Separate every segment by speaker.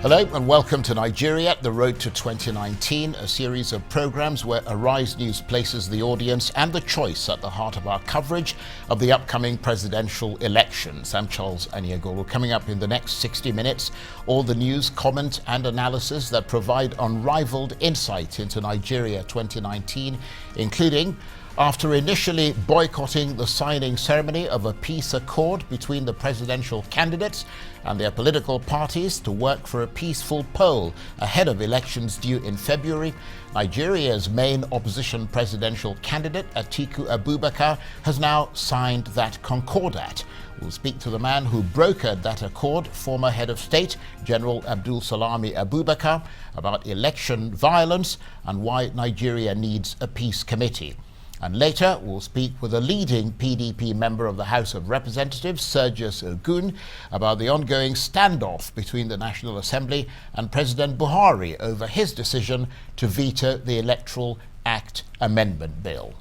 Speaker 1: Hello and welcome to Nigeria, the road to 2019, a series of programs where Arise News places the audience and the choice at the heart of our coverage of the upcoming presidential elections. I'm Charles Aniagolu. Coming up in the next 60 minutes, all the news, comment and analysis that provide unrivaled insight into Nigeria 2019, including after initially boycotting the signing ceremony of a peace accord between the presidential candidates and their political parties to work for a peaceful poll ahead of elections due in February, Nigeria's main opposition presidential candidate, Atiku Abubakar, has now signed that concordat. We'll speak to the man who brokered that accord, former head of state, General AbdulSalam Abubakar, about election violence and why Nigeria needs a peace committee. And later, we'll speak with a leading PDP member of the House of Representatives, Sergius Ogun, about the ongoing standoff between the National Assembly and President Buhari over his decision to veto the Electoral Act Amendment Bill.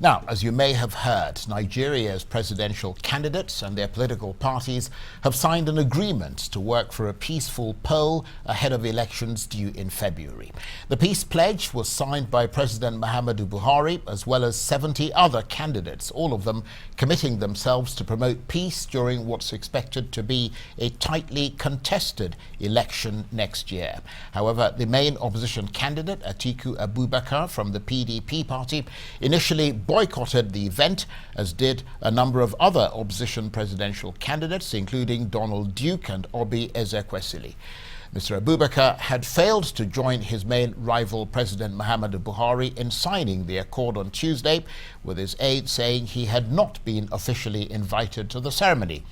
Speaker 1: Now, as you may have heard, Nigeria's presidential candidates and their political parties have signed an agreement to work for a peaceful poll ahead of elections due in February. The peace pledge was signed by President Muhammadu Buhari as well as 70 other candidates, all of them committing themselves to promote peace during what's expected to be a tightly contested election next year. However, the main opposition candidate, Atiku Abubakar from the PDP party, initially boycotted the event, as did a number of other opposition presidential candidates, including Donald Duke and Obi Ezekwesili. Mr. Abubakar had failed to join his main rival, President Muhammadu Buhari, in signing the accord on Tuesday, with his aide saying he had not been officially invited to the ceremony.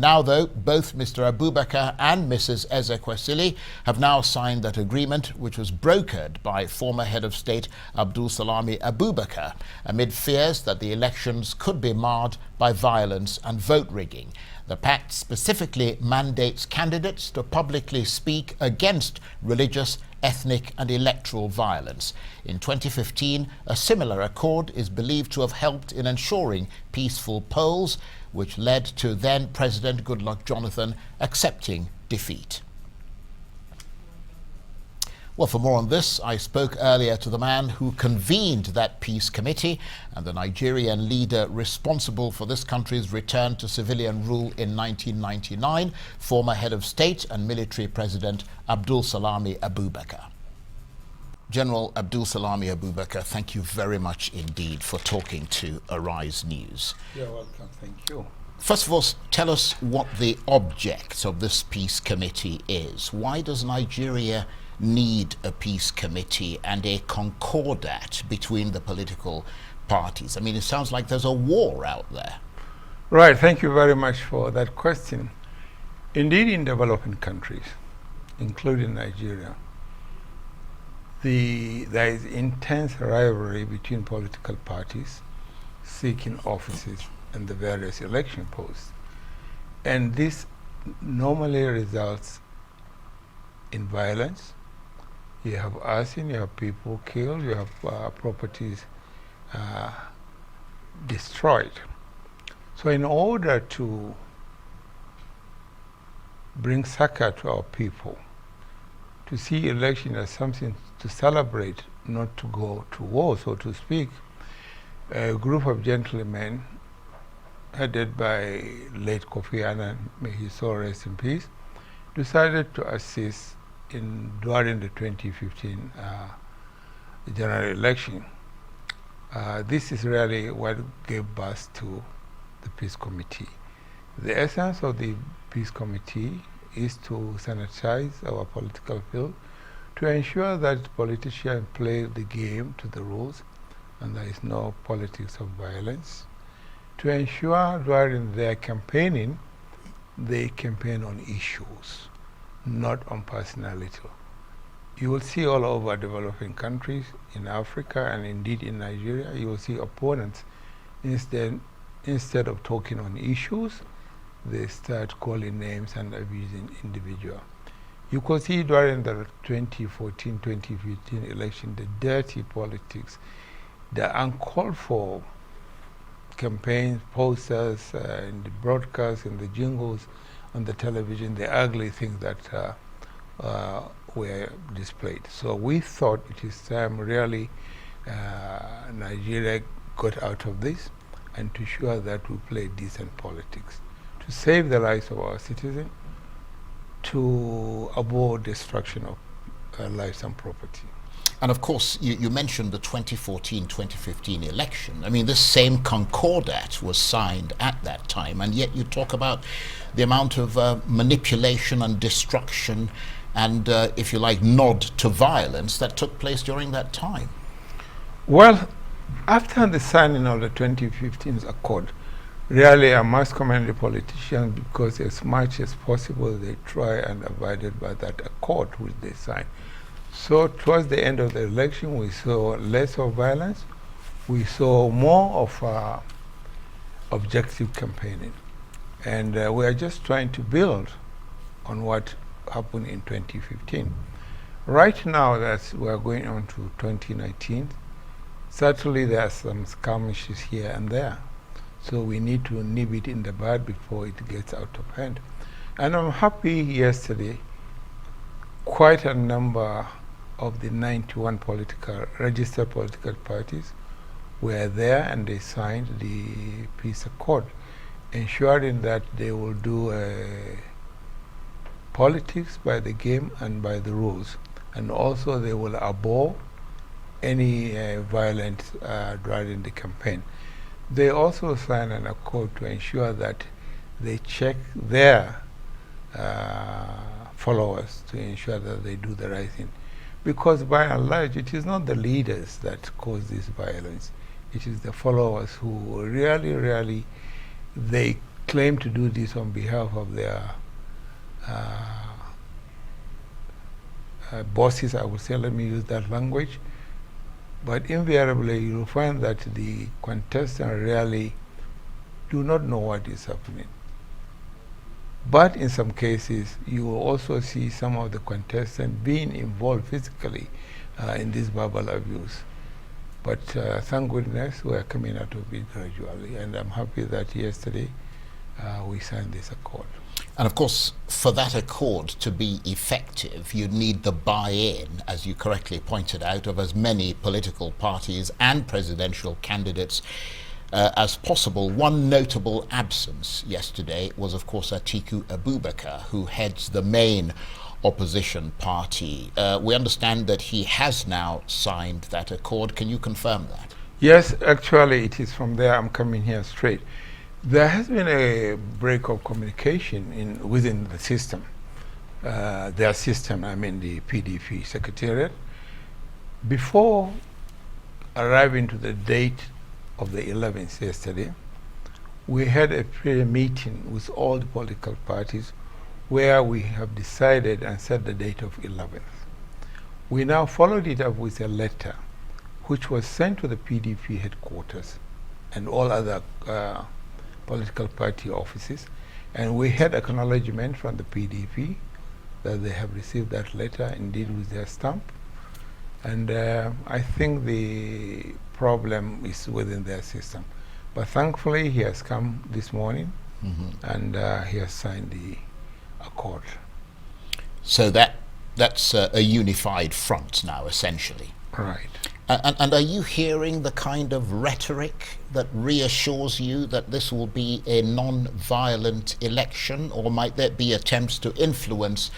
Speaker 1: Now, though, both Mr. Abubakar and Mrs. Ezekwesili have now signed that agreement, which was brokered by former head of state AbdulSalam Abubakar, amid fears that the elections could be marred by violence and vote rigging. The pact specifically mandates candidates to publicly speak against religious, ethnic and electoral violence. In 2015, a similar accord is believed to have helped in ensuring peaceful polls, which led to then President Goodluck Jonathan accepting defeat. Well, for more on this, I spoke earlier to the man who convened that peace committee and the Nigerian leader responsible for this country's return to civilian rule in 1999, former head of state and military president AbdulSalam Abubakar. General AbdulSalam Abubakar, thank you very much indeed for talking to Arise News.
Speaker 2: You're welcome, thank you.
Speaker 1: First of all, tell us what the object of this peace committee is. Why does Nigeria need a peace committee and a concordat between the political parties? I mean, it sounds like there's a war out there.
Speaker 2: Right, thank you very much for that question. Indeed, in developing countries, including Nigeria, there is intense rivalry between political parties seeking offices and the various election posts. And this normally results in violence. You have arson, you have people killed, you have properties destroyed. So in order to bring succor to our people, to see election as something to celebrate, not to go to war, so to speak, a group of gentlemen headed by late Kofi Annan, may his soul rest in peace, decided to assist during the 2015 general election. This is really what gave birth to the Peace Committee. The essence of the Peace Committee is to sanitize our political field, to ensure that politicians play the game to the rules and there is no politics of violence, to ensure during their campaigning they campaign on issues, not on personality. You will see all over developing countries in Africa and indeed in Nigeria, you will see opponents, instead of talking on issues, they start calling names and abusing individuals. You could see during the 2014-2015 election, the dirty politics, the uncalled for campaigns, posters, in the broadcasts, in the jingles, on the television, the ugly things that were displayed. So we thought it is time really Nigeria got out of this and to ensure that we play decent politics, to save the lives of our citizens, to avoid destruction of lives and property.
Speaker 1: And of course, you mentioned the 2014-2015 election. I mean, this same Concordat was signed at that time, and yet you talk about the amount of manipulation and destruction and, if you like, nod to violence that took place during that time.
Speaker 2: Well, after the signing of the 2015 Accord, really I must commend the politicians because as much as possible they try and abided by that accord which they signed. So towards the end of the election, we saw less of violence. We saw more of objective campaigning. And we are just trying to build on what happened in 2015. Right now, that we are going on to 2019, certainly there are some skirmishes here and there. So we need to nip it in the bud before it gets out of hand. And I'm happy yesterday, quite a number of the 91 registered political parties were there and they signed the peace accord, ensuring that they will do politics by the game and by the rules. And also they will abhor any violence during the campaign. They also signed an accord to ensure that they check their followers to ensure that they do the right thing. Because by and large, it is not the leaders that cause this violence. It is the followers who really, they claim to do this on behalf of their bosses, I would say, let me use that language. But invariably, you'll find that the contestants really do not know what is happening. But in some cases, you will also see some of the contestants being involved physically in this verbal abuse. But thank goodness we are coming out of it gradually, and I'm happy that yesterday we signed this accord.
Speaker 1: And of course, for that accord to be effective, you need the buy-in, as you correctly pointed out, of as many political parties and presidential candidates as possible. One notable absence yesterday was, of course, Atiku Abubakar, who heads the main opposition party. We understand that he has now signed that accord. Can you confirm that?
Speaker 2: Yes, actually, it is from there I'm coming here straight. There has been a break of communication within the system. Their system, I mean the PDP Secretariat. Before arriving to the date of the 11th yesterday, we had a pre-meeting with all the political parties where we have decided and set the date of 11th. We now followed it up with a letter which was sent to the PDP headquarters and all other political party offices, and we had acknowledgement from the PDP that they have received that letter, indeed with their stamp. And I think the problem is within their system. But thankfully, he has come this morning, and he has signed the accord.
Speaker 1: So that's a unified front now, essentially.
Speaker 2: Right.
Speaker 1: And are you hearing the kind of rhetoric that reassures you that this will be a non-violent election, or might there be attempts to influence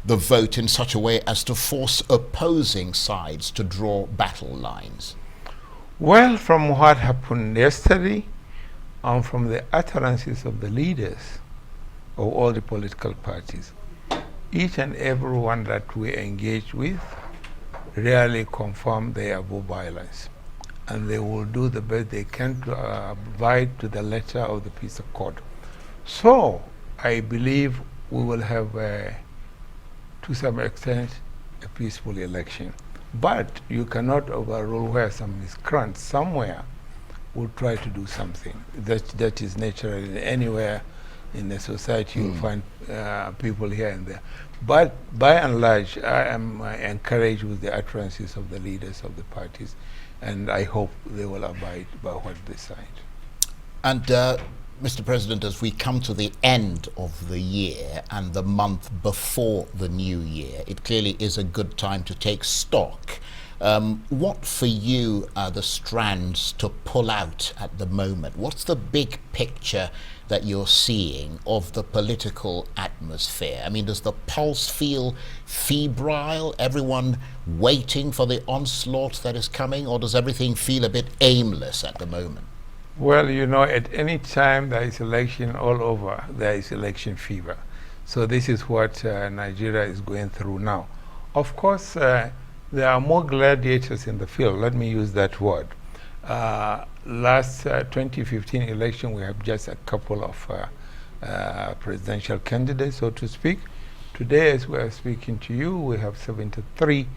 Speaker 1: the vote in such a way as to force opposing sides to draw battle lines?
Speaker 2: Well, from what happened yesterday and from the utterances of the leaders of all the political parties, each and every one that we engage with really confirm they abhor violence, and they will do the best they can to abide to the letter of the peace accord. So I believe we will have, to some extent, a peaceful election. But you cannot overrule where some miscreants somewhere will try to do something. That is natural. Anywhere in the society you'll find people here and there. But by and large, I am encouraged with the utterances of the leaders of the parties, and I hope they will abide by what they signed.
Speaker 1: And Mr. President, as we come to the end of the year and the month before the new year, it clearly is a good time to take stock. What for you are the strands to pull out at the moment? What's the big picture that you're seeing of the political atmosphere? I mean, does the pulse feel febrile, everyone waiting for the onslaught that is coming, or does everything feel a bit aimless at the moment?
Speaker 2: Well, you know, at any time there is election all over, there is election fever. So this is what Nigeria is going through now. Of course, there are more gladiators in the field. Let me use that word. Last 2015 election, we have just a couple of presidential candidates, so to speak. Today, as we are speaking to you, we have 73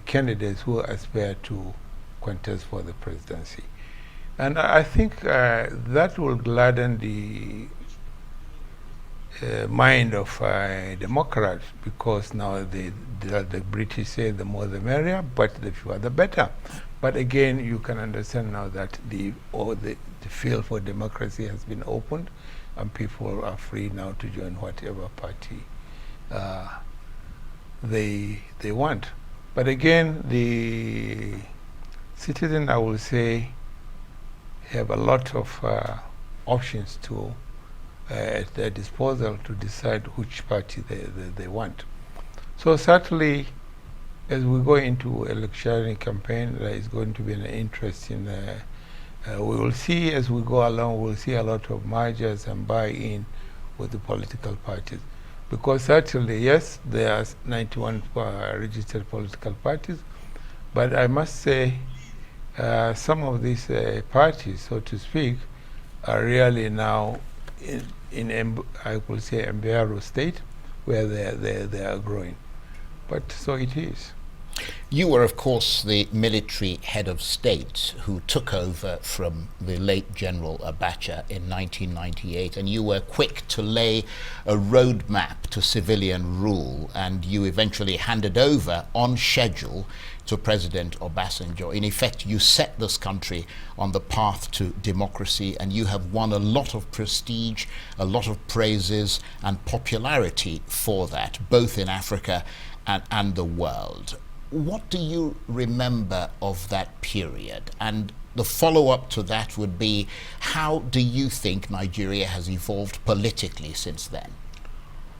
Speaker 2: candidates who aspire to contest for the presidency. And I think that will gladden the mind of Democrats, because now the British say the more the merrier, but the fewer the better. But again, you can understand now that the field for democracy has been opened, and people are free now to join whatever party they want. But again, the citizen, I will say, have a lot of options to at their disposal to decide which party they want. So certainly, as we go into electioneering campaign, there is going to be an interest in. We will see as we go along. We'll see a lot of mergers and buy-in with the political parties, because certainly, yes, there are 91 registered political parties, but I must say, some of these parties, so to speak, are really now in I would say embryo state, where they are growing. But so it is.
Speaker 1: You were, of course, the military head of state who took over from the late General Abacha in 1998, and you were quick to lay a roadmap to civilian rule, and you eventually handed over on schedule to President Obasanjo. In effect, you set this country on the path to democracy, and you have won a lot of prestige, a lot of praises and popularity for that, both in Africa and the world. What do you remember of that period? And the follow-up to that would be, how do you think Nigeria has evolved politically since then?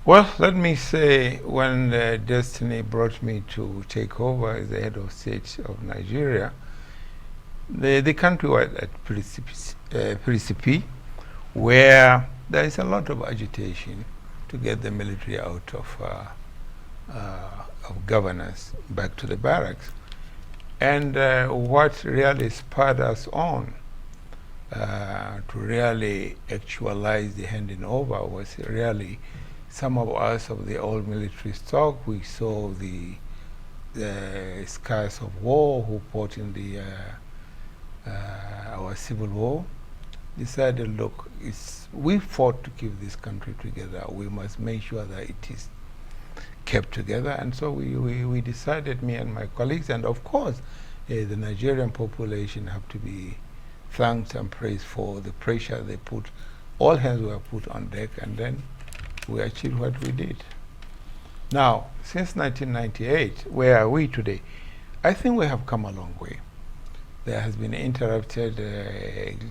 Speaker 2: Well, let me say, when destiny brought me to take over as the head of state of Nigeria, the country was at precipice, where there is a lot of agitation to get the military out of governance back to the barracks. And what really spurred us on to really actualize the handing over was really some of us of the old military stock. We saw the scars of war who fought in our civil war, decided, look, we fought to keep this country together. We must make sure that it is kept together. And so we decided, me and my colleagues, and of course the Nigerian population have to be thanked and praised for the pressure they put. All hands were put on deck, and then we achieved what we did. Now, since 1998, where are we today? I think we have come a long way. There has been interrupted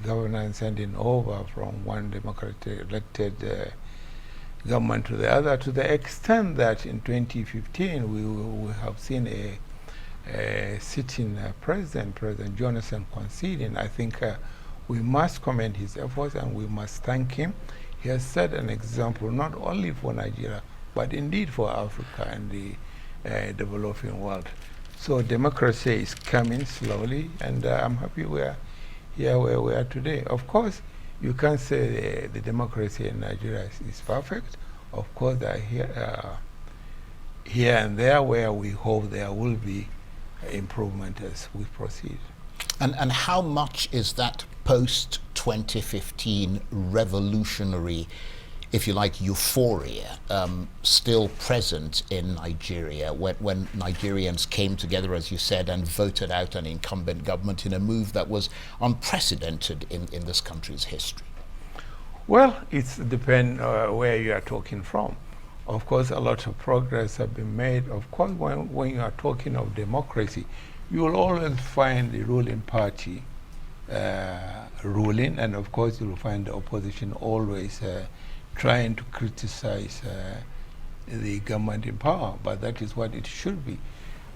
Speaker 2: governance handing over from one democratically elected government to the other, to the extent that in 2015 we have seen a sitting President Jonathan conceding. I think we must commend his efforts and we must thank him. He has set an example not only for Nigeria, but indeed for Africa and the developing world. So democracy is coming slowly, and I'm happy we are here where we are today. Of course, you can't say the democracy in Nigeria is perfect. Of course, there are here and there where we hope there will be improvement as we proceed.
Speaker 1: And how much is that post-2015 revolutionary if you like, euphoria still present in Nigeria when Nigerians came together, as you said, and voted out an incumbent government in a move that was unprecedented in this country's history?
Speaker 2: Well, it depends where you are talking from. Of course, a lot of progress have been made. Of course, when you are talking of democracy, you will always find the ruling party ruling, and of course, you will find the opposition always trying to criticize the government in power, but that is what it should be.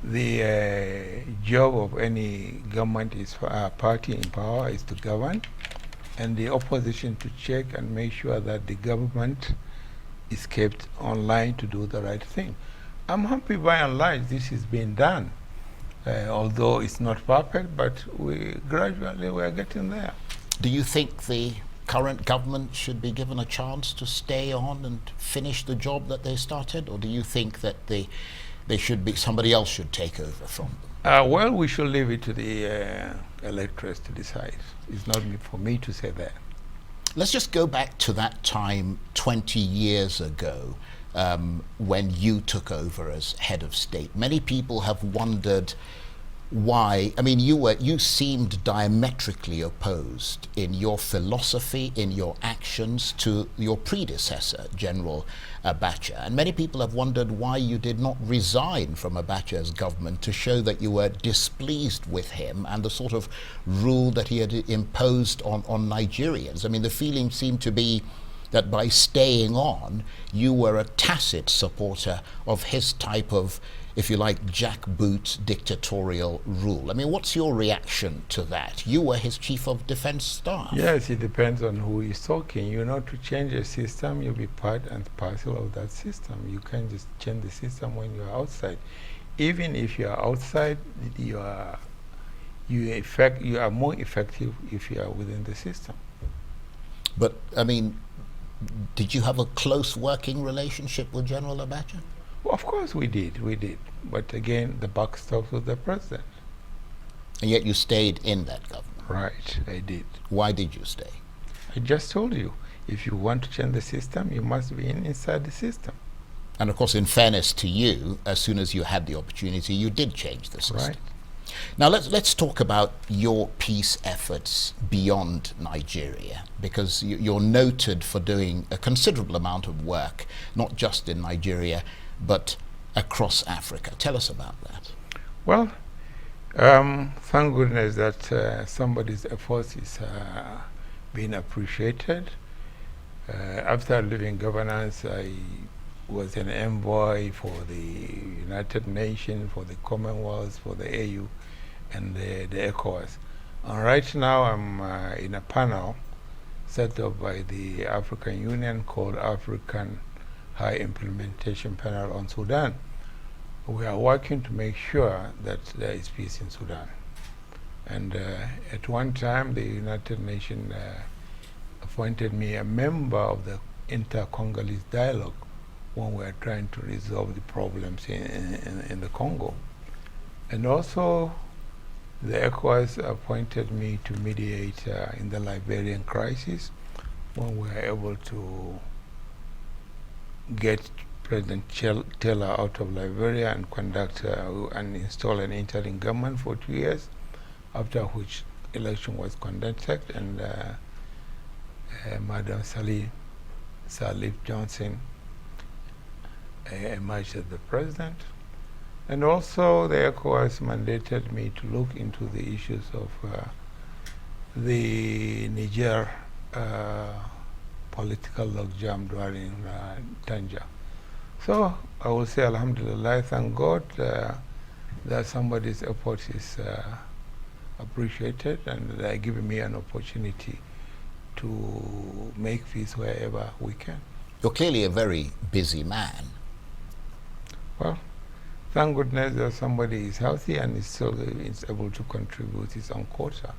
Speaker 2: The job of any government party in power is to govern, and the opposition to check and make sure that the government is kept online to do the right thing. I'm happy by and large this is being done, although it's not perfect, but gradually we're getting there.
Speaker 1: Do you think the current government should be given a chance to stay on and finish the job that they started, or do you think that somebody else should take over from them?
Speaker 2: Well, we should leave it to the electors to decide. It's not for me to say that.
Speaker 1: Let's just go back to that time 20 years ago when you took over as head of state. Many people have wondered why. I mean, you seemed diametrically opposed in your philosophy, in your actions to your predecessor, General Abacha. And many people have wondered why you did not resign from Abacha's government to show that you were displeased with him and the sort of rule that he had imposed on Nigerians. I mean, the feeling seemed to be that by staying on, you were a tacit supporter of his type of, if you like, jackboot dictatorial rule. I mean, what's your reaction to that? You were his chief of defense staff.
Speaker 2: Yes, it depends on who is talking. You know, to change a system, you'll be part and parcel of that system. You can't just change the system when you're outside. Even if you are outside, you are more effective if you are within the system.
Speaker 1: But, I mean, did you have a close working relationship with General Abacha?
Speaker 2: Well, of course we did. But again, the buck stops with the president.
Speaker 1: And yet you stayed in that government?
Speaker 2: Right, I did.
Speaker 1: Why did you stay?
Speaker 2: I just told you, if you want to change the system, you must be inside the system.
Speaker 1: And of course, in fairness to you, as soon as you had the opportunity, you did change the system.
Speaker 2: Right.
Speaker 1: Now let's talk about your peace efforts beyond Nigeria, because you're noted for doing a considerable amount of work, not just in Nigeria, but across Africa. Tell us about that.
Speaker 2: Well, thank goodness that somebody's efforts is being appreciated. After leaving governance, I was an envoy for the United Nations, for the Commonwealth, for the AU, and the ECOWAS. And right now I'm in a panel set up by the African Union called African High Implementation Panel on Sudan. We are working to make sure that there is peace in Sudan. And at one time, the United Nations appointed me a member of the Inter-Congolese Dialogue when we are trying to resolve the problems in the Congo. And also, the ECOWAS appointed me to mediate in the Liberian crisis when we were able to get President Taylor out of Liberia and conduct and install an interim government for 2 years, after which election was conducted, and Madam Salif Johnson emerged as the president. And also the ECOWAS mandated me to look into the issues of the Niger political logjam during Tanja. So I will say Alhamdulillah, thank God that somebody's effort is appreciated, and they're giving me an opportunity to make peace wherever we can.
Speaker 1: You're clearly a very busy man.
Speaker 2: Well, thank goodness that somebody is healthy and is still able to contribute his own quota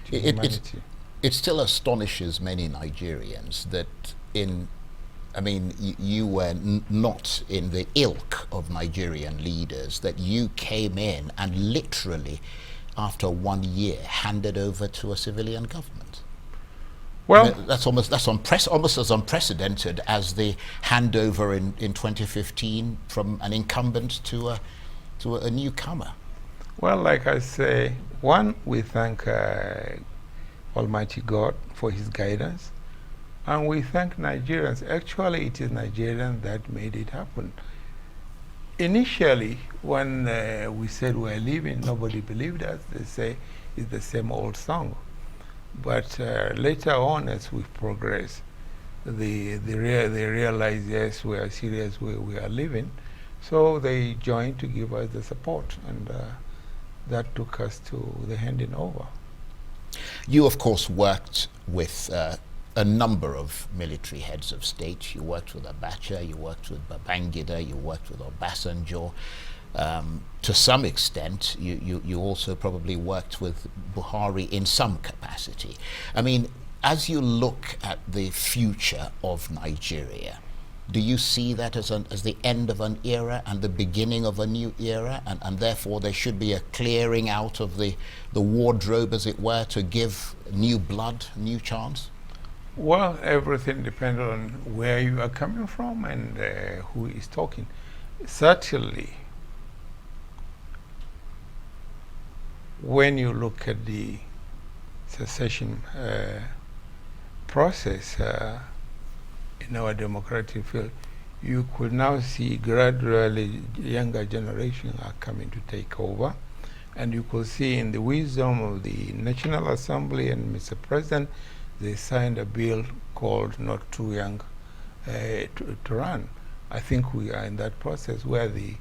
Speaker 2: to humanity.
Speaker 1: It still astonishes many Nigerians that you were not in the ilk of Nigerian leaders, that you came in and literally, after 1 year, handed over to a civilian government.
Speaker 2: Well,
Speaker 1: That's almost as unprecedented as the handover in 2015 from an incumbent to a newcomer.
Speaker 2: well, like I say, one, we thank Almighty God for his guidance, and we thank Nigerians. Actually, it is Nigerians that made it happen. Initially, when we said we're leaving, nobody believed us. They say it's the same old song. But later on, as we progress, they realize, yes, we are serious, we are leaving. So they joined to give us the support, and that took us to the handing over.
Speaker 1: You, of course, worked with a number of military heads of state. You worked with Abacha, you worked with Babangida, you worked with Obasanjo. To some extent, you also probably worked with Buhari in some capacity. I mean, as you look at the future of Nigeria, do you see that as the end of an era and the beginning of a new era, and therefore there should be a clearing out of the wardrobe, as it were, to give new blood, new chance?
Speaker 2: Well, everything depends on where you are coming from and who is talking. Certainly, when you look at the secession process in our democratic field, you could now see gradually younger generation are coming to take over, and you could see in the wisdom of the National Assembly and Mr. President, they signed a bill called Not Too Young to Run. I think we are in that process where the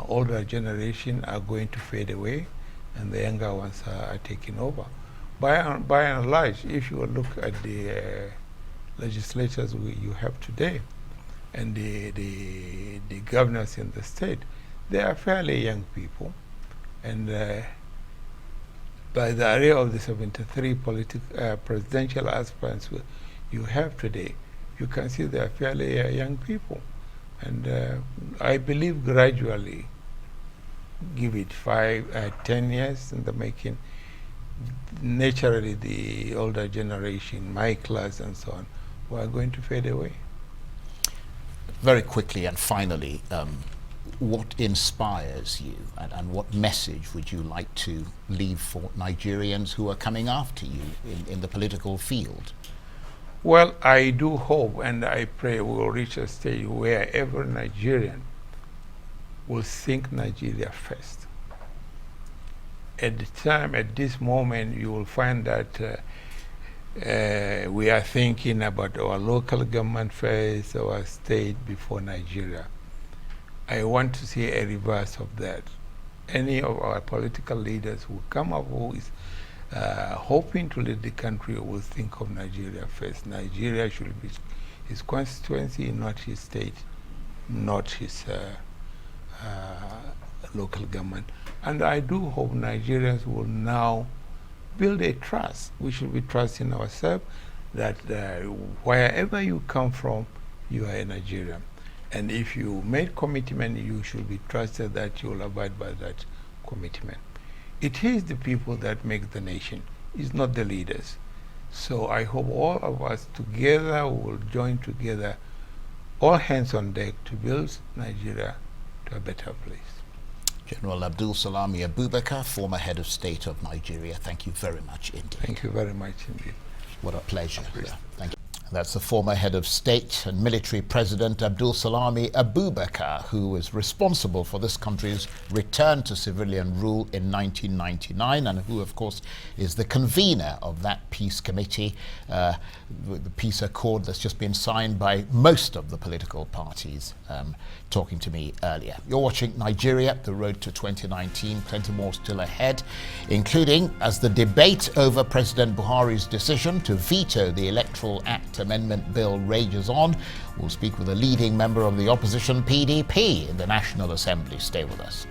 Speaker 2: older generation are going to fade away and the younger ones are taking over. By and large, if you look at the legislatures you have today and the governors in the state, they are fairly young people. And by the area of the 73 presidential aspirants you have today, you can see they are fairly young people. And I believe gradually, give it 10 years in the making, naturally the older generation, my class and so on, were going to fade away.
Speaker 1: Very quickly and finally, what inspires you, and what message would you like to leave for Nigerians who are coming after you in the political field?
Speaker 2: Well, I do hope and I pray we will reach a stage where every Nigerian will think Nigeria first. At the time, at this moment, you will find that we are thinking about our local government first, our state before Nigeria. I want to see a reverse of that. Any of our political leaders who come up who is hoping to lead the country will think of Nigeria first. Nigeria should be his constituency, not his state, not his local government. And I do hope Nigerians will now build a trust. We should be trusting ourselves that wherever you come from, you are a Nigerian. And if you made commitment, you should be trusted that you will abide by that commitment. It is the people that make the nation. It's not the leaders. So I hope all of us together will join together, all hands on deck, to build Nigeria to a better place.
Speaker 1: General AbdulSalam Abubakar, former head of state of Nigeria, thank you very much indeed.
Speaker 2: Thank you very much indeed.
Speaker 1: What a pleasure. Thank you. That's the former head of state and military president AbdulSalam Abubakar, who was responsible for this country's return to civilian rule in 1999, and who, of course, is the convener of that peace committee, the peace accord that's just been signed by most of the political parties, talking to me earlier. You're watching Nigeria, the road to 2019. Plenty more still ahead, including as the debate over President Buhari's decision to veto the Electoral Act Amendment Bill rages on. We'll speak with a leading member of the opposition PDP in the National Assembly. Stay with us.